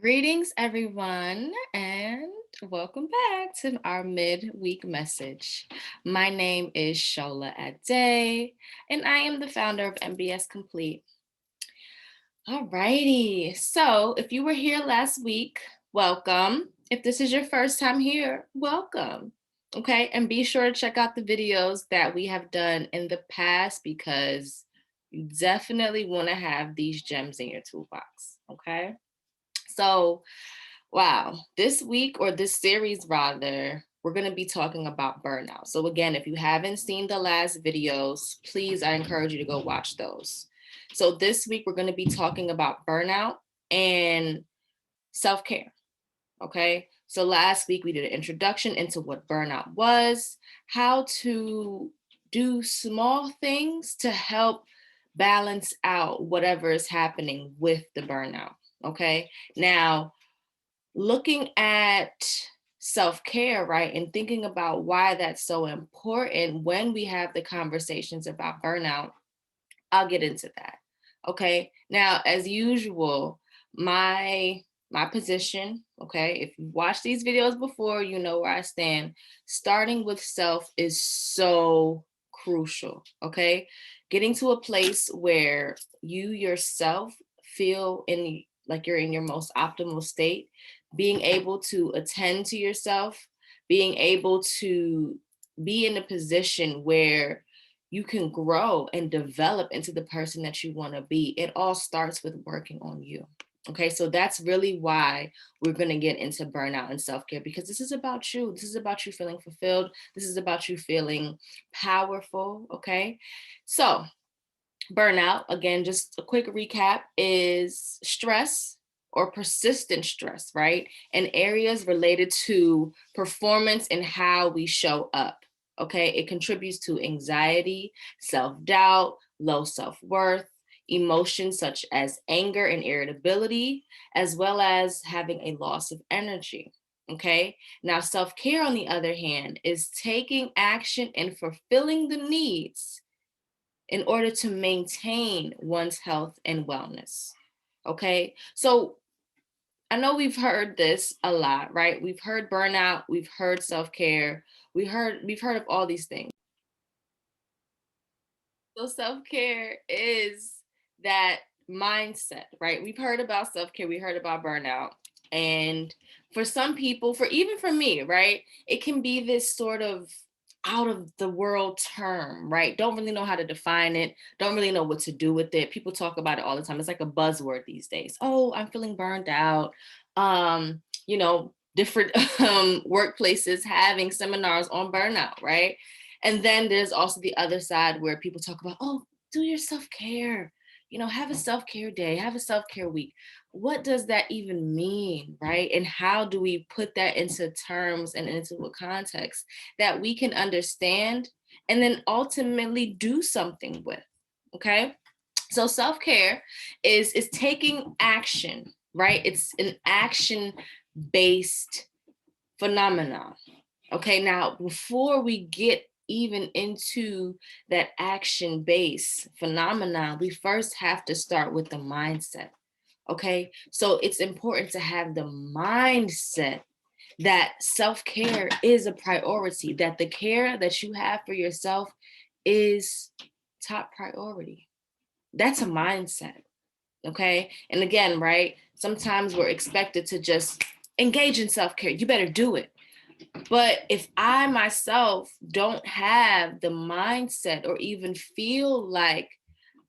Greetings, everyone, and welcome back to our midweek message. My name is Shola Ade, and I am the founder of MBS Complete. Alrighty, so if you were here last week, welcome. If this is your first time here, welcome. Okay, and be sure to check out the videos that we have done in the past because you definitely want to have these gems in your toolbox. Okay, so wow, this week or this series rather, we're going to be talking about burnout. So again, if you haven't seen the last videos, please, I encourage you to go watch those. So this week we're going to be talking about burnout and self-care. Okay. So last week we did an introduction into what burnout was, how to do small things to help balance out whatever is happening with the burnout. Okay. Now, looking at self-care, right, and thinking about why that's so important when we have the conversations about burnout, I'll get into that. Okay. Now, as usual, my position, okay, if you watched these videos before, you know where I stand. Starting with self is so crucial, okay? Getting to a place where you yourself feel in like you're in your most optimal state, being able to attend to yourself, being able to be in a position where you can grow and develop into the person that you want to be. It all starts with working on you. Okay, so that's really why we're going to get into burnout and self-care, because this is about you. This is about you feeling fulfilled. This is about you feeling powerful. Okay, so burnout, again, just a quick recap, is stress or persistent stress, right? And areas related to performance and how we show up. Okay, it contributes to anxiety, self doubt, low self worth, emotions such as anger and irritability, as well as having a loss of energy. Okay, now self care, on the other hand, is taking action and fulfilling the needs in order to maintain one's health and wellness. Okay, so I know we've heard this a lot, right? We've heard burnout, we've heard self-care, we've heard of all these things. So self-care is that mindset, right? We've heard about self-care, we heard about burnout. And for some people, for even for me, right, it can be this sort of out of the world term, right? Don't really know how to define it, don't really know what to do with it. People talk about it all the time. It's like a buzzword these days. Oh, I'm feeling burned out. Different workplaces having seminars on burnout, right? And then there's also the other side where people talk about, oh, do your self-care, have a self-care day, have a self-care week. What does that even mean, right? And how do we put that into terms and into a context that we can understand and then ultimately do something with, okay? So self-care is taking action, right? It's an action-based phenomenon. Okay, now before we get even into that action based phenomenon, we first have to start with the mindset. Okay, so it's important to have the mindset that self care is a priority, that the care that you have for yourself is top priority. That's a mindset. Okay, and again, right, sometimes we're expected to just engage in self care. You better do it. But if I myself don't have the mindset or even feel like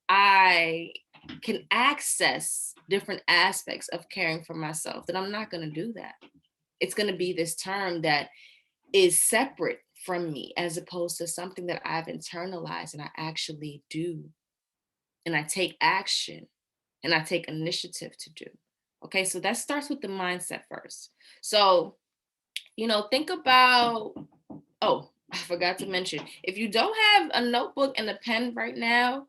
I can access different aspects of caring for myself, then I'm not going to do that. It's going to be this term that is separate from me as opposed to something that I've internalized and I actually do. And I take action and I take initiative to do. Okay, so that starts with the mindset first. So, think about, oh, I forgot to mention, if you don't have a notebook and a pen right now,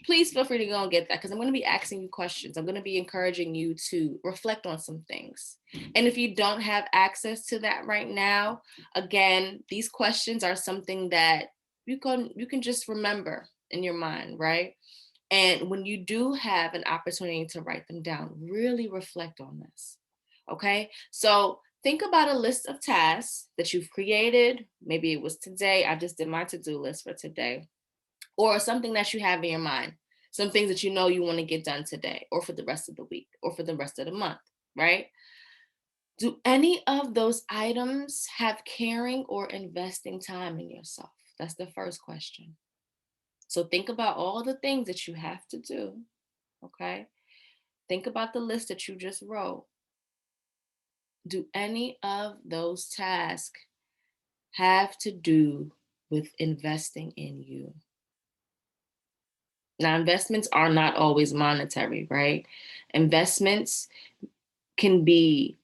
please feel free to go and get that because I'm going to be asking you questions. I'm going to be encouraging you to reflect on some things. And if you don't have access to that right now, again, these questions are something that you can just remember in your mind, right? And when you do have an opportunity to write them down, really reflect on this. Okay. So think about a list of tasks that you've created. Maybe it was today. I just did my to do list for today, or something that you have in your mind, some things that you know you want to get done today, or for the rest of the week, or for the rest of the month, right? Do any of those items have caring or investing time in yourself? That's the first question. So think about all the things that you have to do, okay? Think about the list that you just wrote. Do any of those tasks have to do with investing in you? Now, investments are not always monetary, right? Investments can be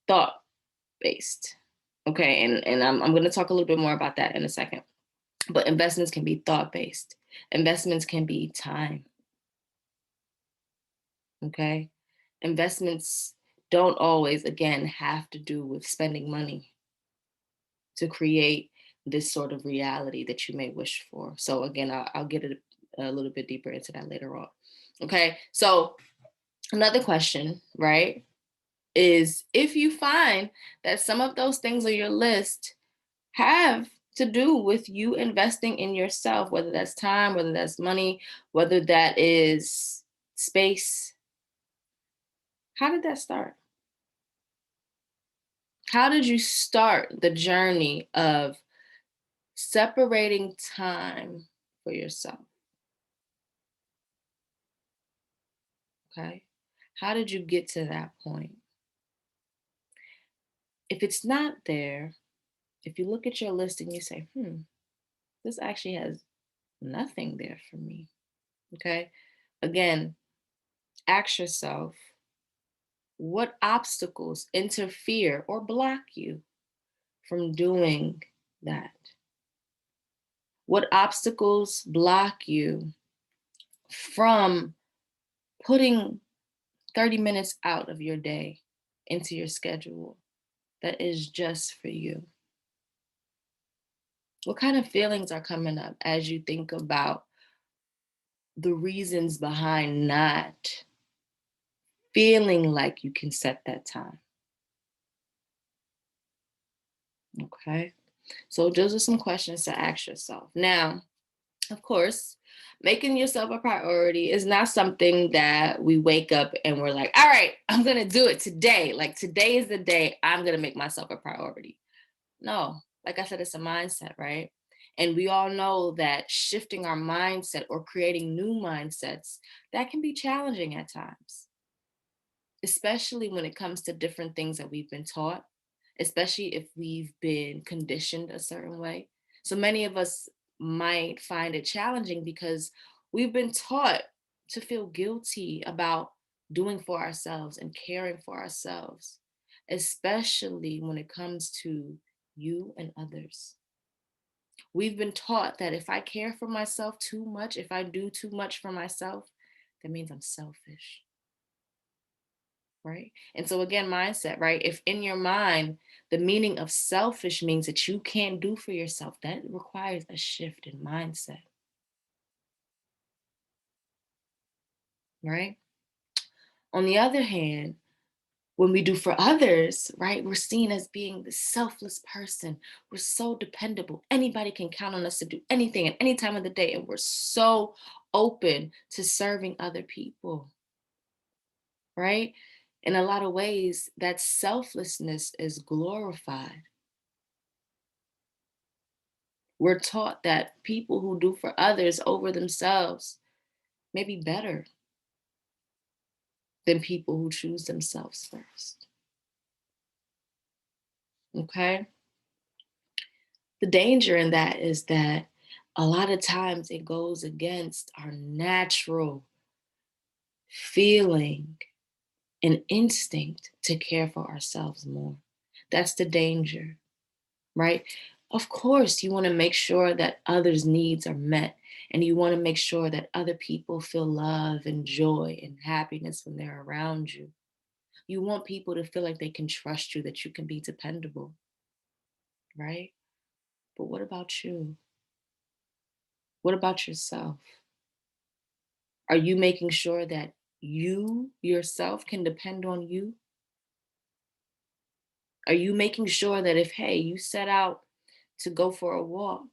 thought based. Okay. And I'm going to talk a little bit more about that in a second. But investments can be thought based, investments can be time. Okay. Investments don't always, again, have to do with spending money to create this sort of reality that you may wish for. So, again, I'll get a little bit deeper into that later on. Okay. So, another question, right, is if you find that some of those things on your list have to do with you investing in yourself, whether that's time, whether that's money, whether that is space, how did that start? How did you start the journey of separating time for yourself? Okay. How did you get to that point? If it's not there, if you look at your list and you say, this actually has nothing there for me. Okay. Again, ask yourself, what obstacles interfere or block you from doing that? What obstacles block you from putting 30 minutes out of your day into your schedule that is just for you? What kind of feelings are coming up as you think about the reasons behind not feeling like you can set that time? Okay. So those are some questions to ask yourself. Now, of course, making yourself a priority is not something that we wake up and we're like, all right, I'm going to do it today. Like today is the day I'm going to make myself a priority. No, like I said, it's a mindset, right? And we all know that shifting our mindset or creating new mindsets, that can be challenging at times, especially when it comes to different things that we've been taught, especially if we've been conditioned a certain way. So many of us might find it challenging because we've been taught to feel guilty about doing for ourselves and caring for ourselves, especially when it comes to you and others. We've been taught that if I care for myself too much, if I do too much for myself, that means I'm selfish, right? And so again, mindset, right? If in your mind, the meaning of selfish means that you can't do for yourself, that requires a shift in mindset, right? On the other hand, when we do for others, right, we're seen as being the selfless person. We're so dependable. Anybody can count on us to do anything at any time of the day. And we're so open to serving other people, right? In a lot of ways, that selflessness is glorified. We're taught that people who do for others over themselves may be better than people who choose themselves first. Okay? The danger in that is that a lot of times it goes against our natural feeling and instinct to care for ourselves more. That's the danger, right? Of course, you want to make sure that others' needs are met, and you want to make sure that other people feel love and joy and happiness when they're around you. You want people to feel like they can trust you, that you can be dependable, right? But what about you? What about yourself? Are you making sure that you yourself can depend on you? Are you making sure that if, hey, you set out to go for a walk,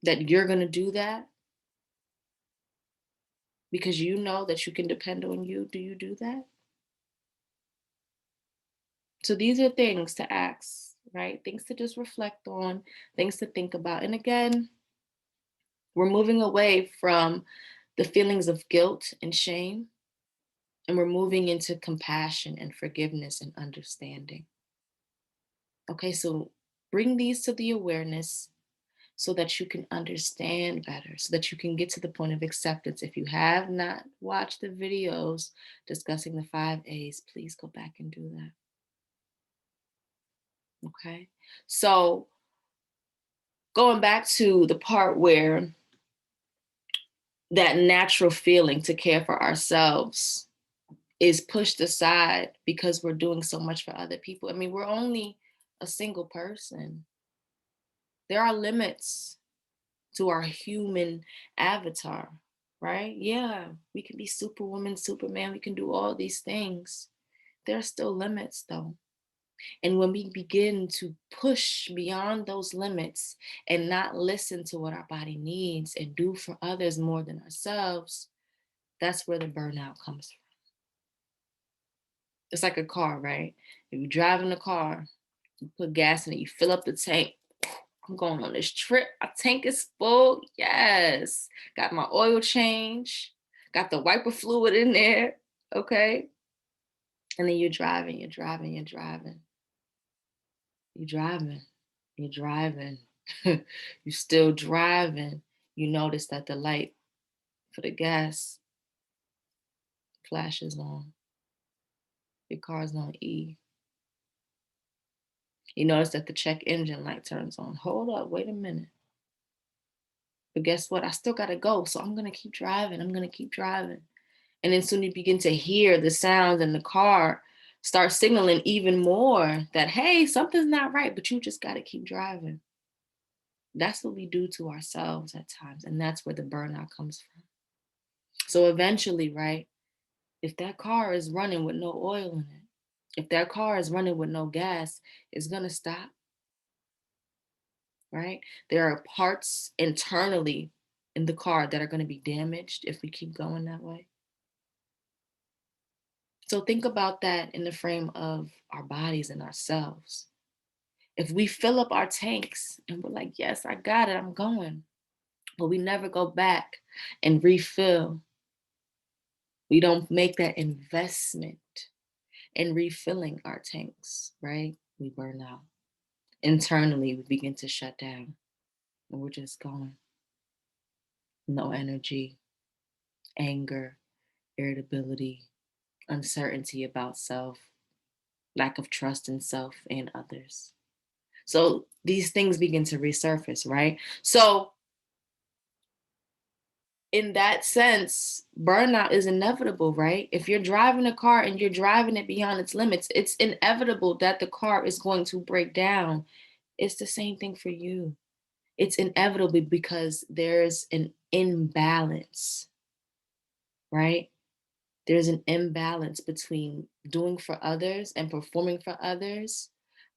that you're going to do that because you know that you can depend on you? Do you do that? So these are things to ask, right? Things to just reflect on, things to think about. And again, we're moving away from the feelings of guilt and shame, and we're moving into compassion and forgiveness and understanding. Okay, so bring these to the awareness so that you can understand better, so that you can get to the point of acceptance. If you have not watched the videos discussing the 5 A's, please go back and do that. Okay, so going back to the part where that natural feeling to care for ourselves is pushed aside because we're doing so much for other people. I mean, we're only a single person. There are limits to our human avatar, right? Yeah, we can be superwoman, superman, we can do all these things. There are still limits though. And when we begin to push beyond those limits and not listen to what our body needs and do for others more than ourselves, that's where the burnout comes from. It's like a car, right? If you drive in a car, you put gas in it, you fill up the tank. I'm going on this trip. My tank is full. Yes. Got my oil change. Got the wiper fluid in there. Okay. And then you're driving, you're driving, you're driving. You're driving. You're driving. You're still driving. You notice that the light for the gas flashes on. Your car's on E. You notice that the check engine light turns on. Hold up, wait a minute. But guess what? I still gotta go. So I'm gonna keep driving. I'm gonna keep driving. And then soon you begin to hear the sounds in the car start signaling even more that, hey, something's not right, but you just gotta keep driving. That's what we do to ourselves at times. And that's where the burnout comes from. So eventually, right, if that car is running with no oil in it, if that car is running with no gas, it's gonna stop, right? There are parts internally in the car that are gonna be damaged if we keep going that way. So think about that in the frame of our bodies and ourselves. If we fill up our tanks and we're like, yes, I got it, I'm going, but we never go back and refill, we don't make that investment in refilling our tanks, right? We burn out. Internally, we begin to shut down and we're just going. No energy, anger, irritability, uncertainty about self, lack of trust in self and others. So these things begin to resurface, right? So in that sense, burnout is inevitable, right? If you're driving a car and you're driving it beyond its limits, it's inevitable that the car is going to break down. It's the same thing for you. It's inevitable because there's an imbalance, right? There's an imbalance between doing for others and performing for others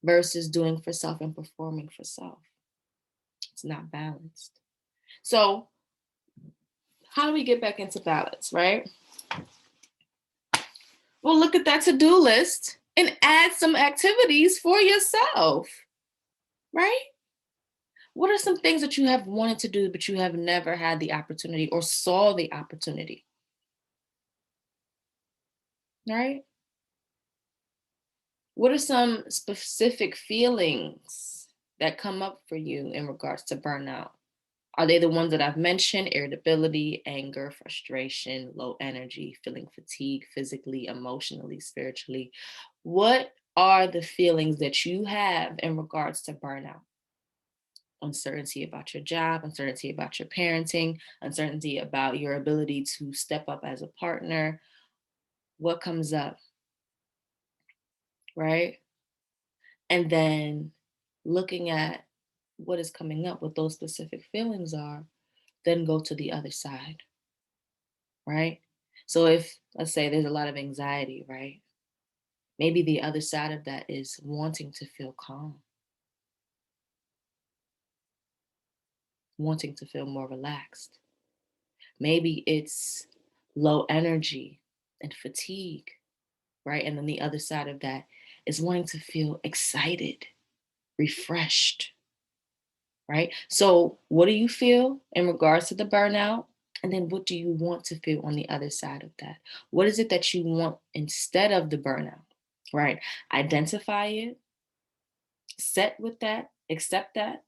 versus doing for self and performing for self. It's not balanced. So, how do we get back into balance, right? Well, look at that to-do list and add some activities for yourself, right? What are some things that you have wanted to do, but you have never had the opportunity or saw the opportunity, right? What are some specific feelings that come up for you in regards to burnout? Are they the ones that I've mentioned? Irritability, anger, frustration, low energy, feeling fatigue physically, emotionally, spiritually. What are the feelings that you have in regards to burnout? Uncertainty about your job, uncertainty about your parenting, uncertainty about your ability to step up as a partner. What comes up, right? And then looking at what is coming up, what those specific feelings are, then go to the other side. right? So if, let's say, there's a lot of anxiety, right? Maybe the other side of that is wanting to feel calm, wanting to feel more relaxed. Maybe it's low energy and fatigue, right? And then the other side of that is wanting to feel excited, refreshed, right? So, what do you feel in regards to the burnout? And then what do you want to feel on the other side of that? What is it that you want instead of the burnout, right? Identify it, sit with that, accept that,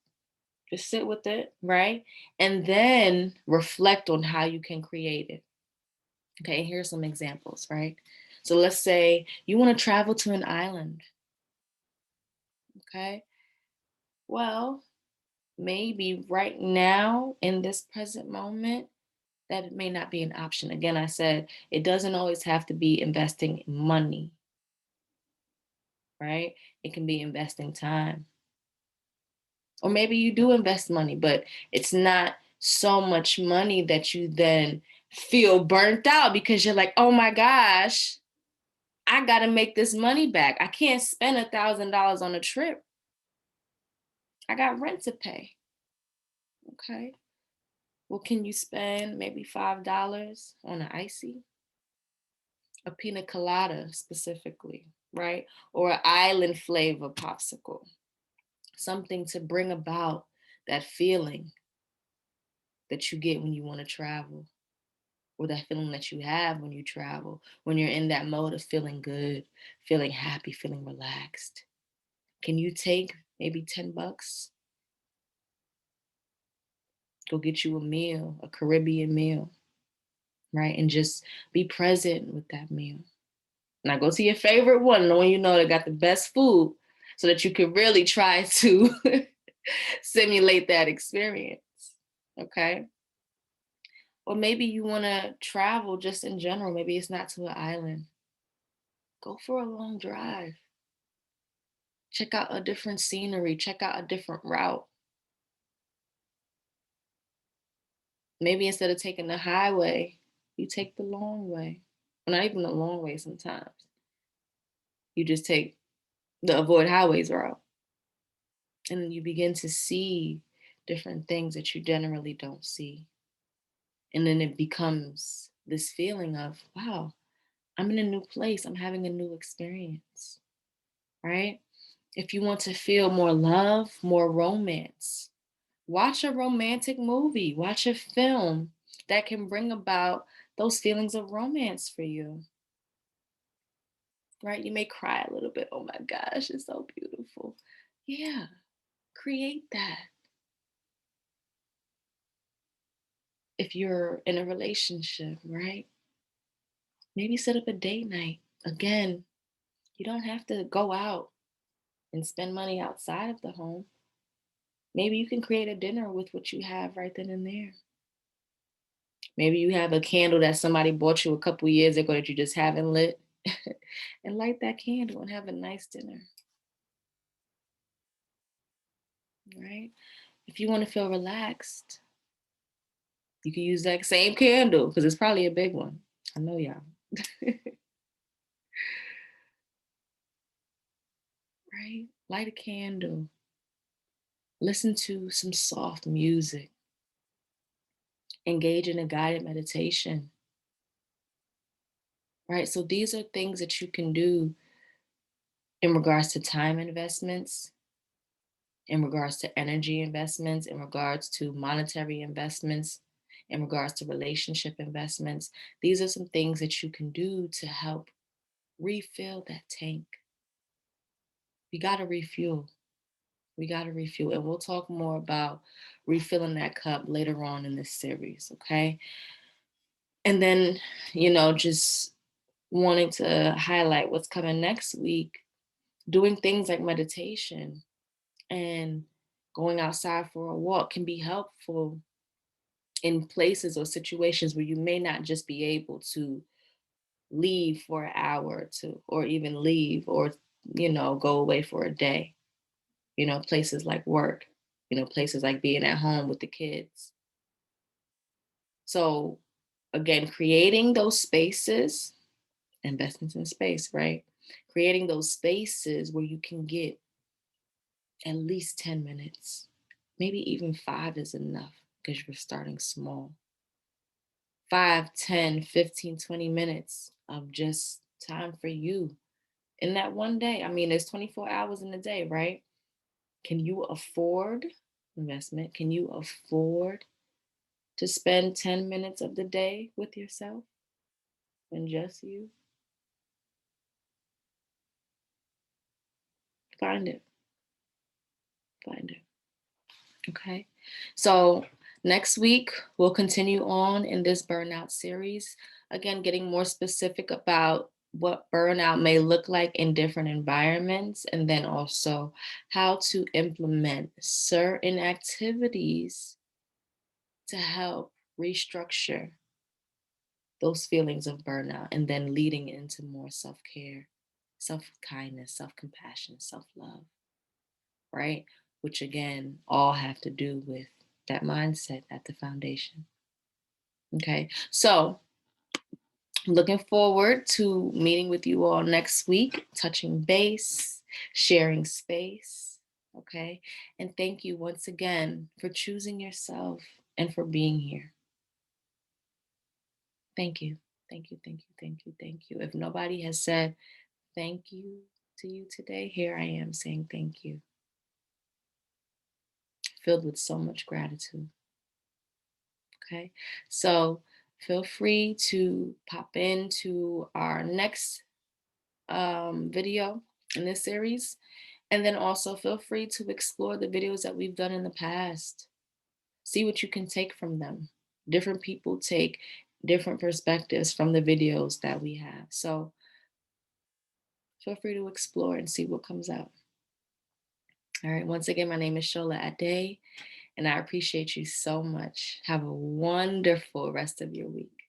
just sit with it, right? And then reflect on how you can create it. Okay, here's some examples, right? So let's say you want to travel to an island, okay? Well, maybe right now in this present moment, that may not be an option. Again, I said it doesn't always have to be investing money, right? It can be investing time. Or maybe you do invest money, but it's not so much money that you then feel burnt out because you're like, oh my gosh, I got to make this money back. I can't spend $1,000 on a trip. I got rent to pay. Okay. Well, can you spend maybe $5 on an icy, a pina colada specifically, right? Or an island flavor popsicle, something to bring about that feeling that you get when you want to travel, or that feeling that you have when you travel, when you're in that mode of feeling good, feeling happy, feeling relaxed. Can you take maybe $10, go get you a meal, a Caribbean meal, right? And just be present with that meal. Now go to your favorite one, the one you know that got the best food, so that you can really try to simulate that experience. Okay. Or maybe you want to travel just in general. Maybe it's not to an island. Go for a long drive. Check out a different scenery. Check out a different route. Maybe instead of taking the highway, you take the long way. Well, not even the long way sometimes. You just take the avoid highways route. And then you begin to see different things that you generally don't see. And then it becomes this feeling of, wow, I'm in a new place. I'm having a new experience, right? If you want to feel more love, more romance, watch a romantic movie, watch a film that can bring about those feelings of romance for you, right? You may cry a little bit. Oh my gosh, it's so beautiful. Yeah, create that. If you're in a relationship, right? Maybe set up a date night. Again, you don't have to go out and spend money outside of the home. Maybe you can create a dinner with what you have right then and there. Maybe you have a candle that somebody bought you a couple years ago that you just haven't lit, and light that candle and have a nice dinner, right? If you want to feel relaxed, you can use that same candle because it's probably a big one. I know y'all. Right? Light a candle. Listen to some soft music. Engage in a guided meditation. Right? So these are things that you can do in regards to time investments, in regards to energy investments, in regards to monetary investments, in regards to relationship investments. These are some things that you can do to help refill that tank. We got to refuel. We got to refuel. And we'll talk more about refilling that cup later on in this series. Okay. And then, just wanting to highlight what's coming next week, doing things like meditation and going outside for a walk can be helpful in places or situations where you may not just be able to leave for an hour or two, or even leave or, go away for a day, places like work, places like being at home with the kids. So again, creating those spaces, investments in space, right? Creating those spaces where you can get at least 10 minutes, maybe even 5 is enough because you're starting small. 5, 10, 15, 20 minutes of just time for you in that one day. I mean, there's 24 hours in a day, right? Can you afford investment? Can you afford to spend 10 minutes of the day with yourself and just you? Find it. Find it. Okay. So next week, we'll continue on in this burnout series. Again, getting more specific about what burnout may look like in different environments, and then also how to implement certain activities to help restructure those feelings of burnout, and then leading into more self care, self kindness, self compassion, self love, right? Which again, all have to do with that mindset at the foundation. Okay. So, looking forward to meeting with you all next week, touching base, sharing space. Okay. And thank you once again for choosing yourself and for being here. Thank you. Thank you. Thank you. Thank you. Thank you. If nobody has said thank you to you today, here I am saying thank you, filled with so much gratitude. Okay. So feel free to pop into our next video in this series. And then also feel free to explore the videos that we've done in the past. See what you can take from them. Different people take different perspectives from the videos that we have. So feel free to explore and see what comes out. All right. Once again, my name is Shola Ade, and I appreciate you so much. Have a wonderful rest of your week.